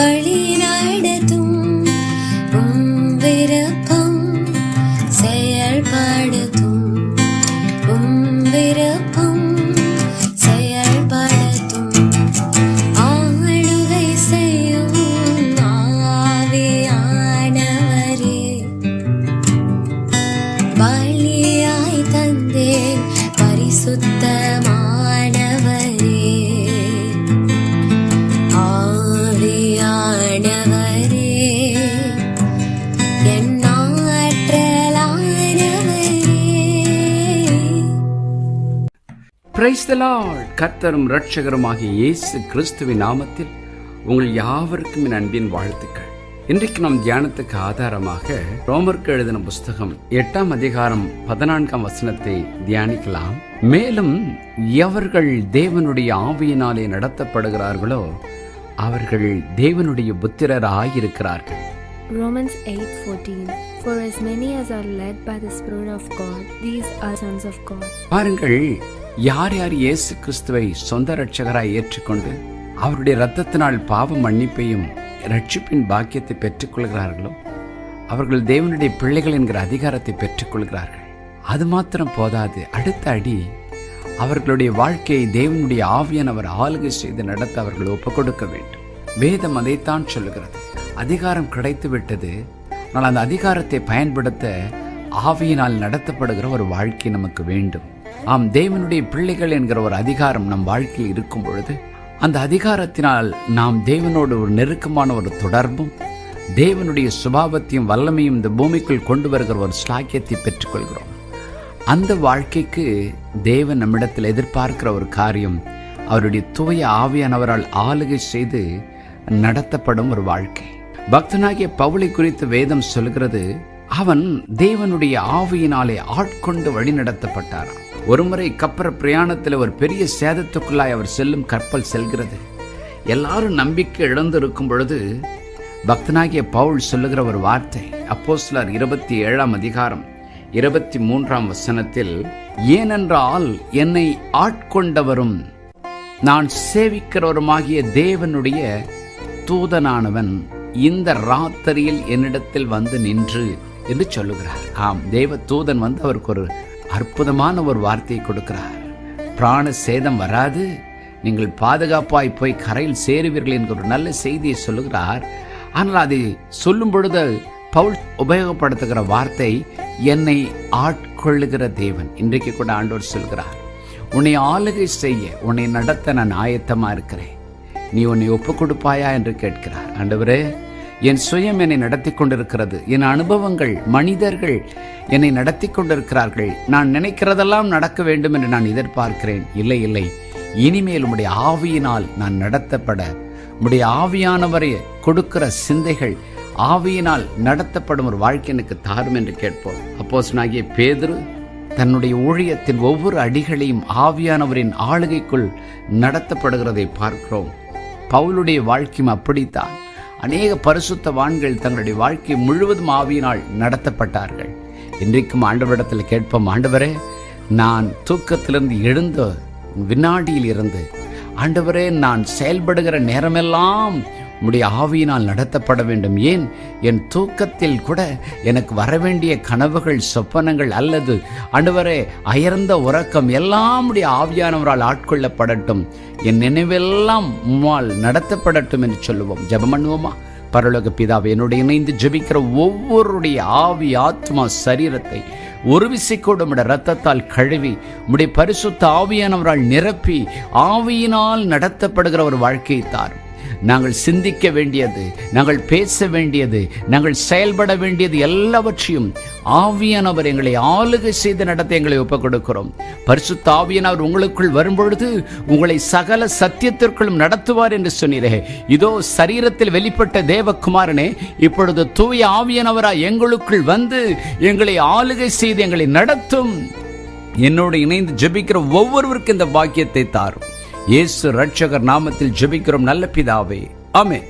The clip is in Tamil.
வழி நடத்தும் விருப்பம் செயல்படுத்தும் விருப்பம் செயல்படுத்தும் ஆளுகை செய்யும் ஆவியானவரே பலியாய் தந்தேன் பரிசுத்தமானவரே ஆவியானவரே என் ஆற்றலானவரே. Praise the Lord. கர்த்தரும் இரட்சகருமாகிய இயேசு கிறிஸ்துவின் நாமத்தில் உங்கள் யாவருக்கும் என் அன்பின் வாழ்த்துக்கள். இன்றைக்கு நாம் தியானத்துக்கு ஆதாரமாக ரோமருக்கு எழுதின புஸ்தகம் 8ஆம் அதிகாரம் 14ஆம் வசனத்தை தியானிக்கலாம். மேலும் எவர்கள் தேவனுடைய ஆவியினாலே நடத்தப்படுகிறார்களோ அவர்கள் தேவனுடைய புத்திரராயிருக்கிறார்கள். Romans 8:14 For as many as are led by the Spirit of God, these are sons of God. பாருங்கள், யார் யார் இயேசு கிறிஸ்துவை சொந்த இரட்சகராய் ஏற்றுக்கொண்டு அவருடைய இரத்தத்தினால் பாவ மன்னிப்பையும் ரட்சிப்பின் பாக்கியத்தை பெற்றுக்கொள்கிறார்களோ அவர்கள் தேவனுடைய பிள்ளைகள் என்கிற அதிகாரத்தை பெற்றுக்கொள்கிறார்கள். அது மாத்திரம் போதாது, அடுத்த அடி அவர்களுடைய வாழ்க்கையை தேவனுடைய ஆவியானவர் ஆளுகை செய்து நடத்த அவர்கள் ஒப்புக் கொடுக்க வேண்டும். வேதம் அதைத்தான் சொல்லுகிறது. அதிகாரம் கிடைத்து விட்டது, ஆனால் அந்த அதிகாரத்தை பயன்படுத்த ஆவியினால் நடத்தப்படுகிற ஒரு வாழ்க்கை நமக்கு வேண்டும். ஆம், தேவனுடைய பிள்ளைகள் என்கிற ஒரு அதிகாரம் நம் வாழ்க்கையில் இருக்கும் பொழுது அந்த அதிகாரத்தினால் நாம் தேவனோடு ஒரு நெருக்கமான ஒரு தொடர்பும் தேவனுடைய சுபாவத்தையும் வல்லமையும் இந்த பூமிக்குள் கொண்டு வருகிற ஒரு ஸ்லாக்கியத்தை பெற்றுக்கொள்கிறோம். அந்த வாழ்க்கைக்கு தேவன் நம்மிடத்தில் எதிர்பார்க்கிற ஒரு காரியம் அவருடைய தூய ஆவியானவரால் ஆளுகை செய்து நடத்தப்படும் ஒரு வாழ்க்கை. பக்தனாகிய பவுலை குறித்து வேதம் சொல்கிறது, அவன் தேவனுடைய ஆவியினாலே ஆட்கொண்டு வழி நடத்தப்பட்டாராம். ஒருமுறை கப்பற பிரயாணத்தில் ஒரு பெரிய சேதத்துக்குள்ளாய் அவர் செல்லும் கப்பல் செல்கிறது. எல்லாரும் நம்பிக்கை இழந்திருக்கும் பொழுது பக்தனாகிய பவுல் சொல்லுகிற ஒரு வார்த்தை அப்போஸ்தலர் 27ஆம் அதிகாரம் 23ஆம் வசனத்தில், ஏனென்றால் என்னை ஆட்கொண்டவரும் நான் சேவிக்கிறவருமாகிய தேவனுடைய தூதனானவன் இந்த ராத்திரியில் என்னிடத்தில் வந்து நின்று என்று சொல்லுகிறார். ஆம், தேவ தூதன் வந்து அவருக்கு ஒரு அற்புதமான ஒரு வார்த்தையை கொடுக்கிறார். பிராண சேதம் வராது, நீங்கள் பாதுகாப்பாய் போய் கரையில் சேருவீர்கள் என்கிற ஒரு நல்ல செய்தியை சொல்லுகிறார். ஆனால் அதை சொல்லும் பொழுது பவுல் உபயோகப்படுத்துகிற வார்த்தை என்னை ஆட்கொள்ளுகிற தேவன். இன்றைக்கு கூட ஆண்டவர் சொல்கிறார், உன்னை ஆளுகை செய்ய, உன்னை நடத்த நான் ஆயத்தமா இருக்கிறேன், நீ உன்னை ஒப்புக் கொடுப்பாயா என்று கேட்கிறார். ஆண்டவரே, என் சுயம் என்னை நடத்தி கொண்டிருக்கிறது, என் அனுபவங்கள், மனிதர்கள் என்னை நடத்தி கொண்டிருக்கிறார்கள், நான் நினைக்கிறதெல்லாம் நடக்க வேண்டும் என்று நான் எதிர்பார்க்கிறேன். இல்லை இல்லை, இனிமேல் உம்முடைய ஆவியினால் நான் நடத்தப்பட, உம்முடைய ஆவியானவரை கொடுக்கிற சிந்தைகள், ஆவியினால் நடத்தப்படும் ஒரு வாழ்க்கை எனக்கு தாரும் என்று கேட்போம். அப்போஸ்தலனாகிய பேதுரு தன்னுடைய ஊழியத்தின் ஒவ்வொரு அடிகளையும் ஆவியானவரின் ஆளுகைக்குள் நடத்தப்படுகிறதை பார்க்கிறோம். பவுலுடைய வாழ்க்கையும் அப்படித்தான். அநேக பரிசுத்தவான்கள் தங்களுடைய வாழ்க்கை முழுவதும் ஆவியினால் நடத்தப்பட்டார்கள். இன்றைக்கும் ஆண்டவரிடத்தில் கேட்போம், ஆண்டவரே, நான் தூக்கத்திலிருந்து எழுந்த வினாடியில் இருந்து ஆண்டவரே நான் செயல்படுகிற நேரமெல்லாம் உம்முடைய ஆவியினால் நடத்தப்பட வேண்டும். ஏன், என் தூக்கத்தில் கூட எனக்கு வரவேண்டிய கனவுகள், சொப்பனங்கள் அல்லது ஆண்டவரே அயர்ந்த உறக்கம் எல்லாம் உம்முடைய ஆவியானவரால் ஆட்கொள்ளப்படட்டும், என் நினைவெல்லாம் உம்மால் நடத்தப்படட்டும் என்று சொல்லுவோம். ஜெபம் பண்ணுவோமா? பரலோக பிதாவே, என்னோடு இணைந்து ஜெபிக்கிற ஒவ்வொருடைய ஆவி, ஆத்மா, சரீரத்தை ஒரு விசைக்கோடு உம்முடைய இரத்தத்தால் கழுவி உம்முடைய பரிசுத்த ஆவியானவரால் நிரப்பி ஆவியினால் நடத்தப்படுகிற ஒரு வாழ்க்கையை தாரும். நாங்கள் சிந்திக்க வேண்டியது, நாங்கள் பேச வேண்டியது, நாங்கள் செயல்பட வேண்டியது எல்லாவற்றையும் ஆவியானவர் எங்களை ஆளுகை செய்து நடத்த எங்களை ஒப்புக் கொடுக்கிறோம். பரிசுத்த ஆவியானவர் உங்களுக்குள் வரும்பொழுது உங்களை சகல சத்தியத்திற்குள்ளும் நடத்துவார் என்று சொன்னீரே. இதோ சரீரத்தில் வெளிப்பட்ட தேவகுமாரனே, இப்பொழுது தூய ஆவியானவராய் எங்களுக்குள் வந்து எங்களை ஆளுகை செய்து எங்களை நடத்தும். என்னோடு இணைந்து ஜெபிக்கிற ஒவ்வொருவருக்கும் இந்த பாக்கியத்தை தாரும். இயேசு இரட்சகர் நாமத்தில் ஜெபிக்கிறோம் நல்ல பிதாவே, ஆமென்.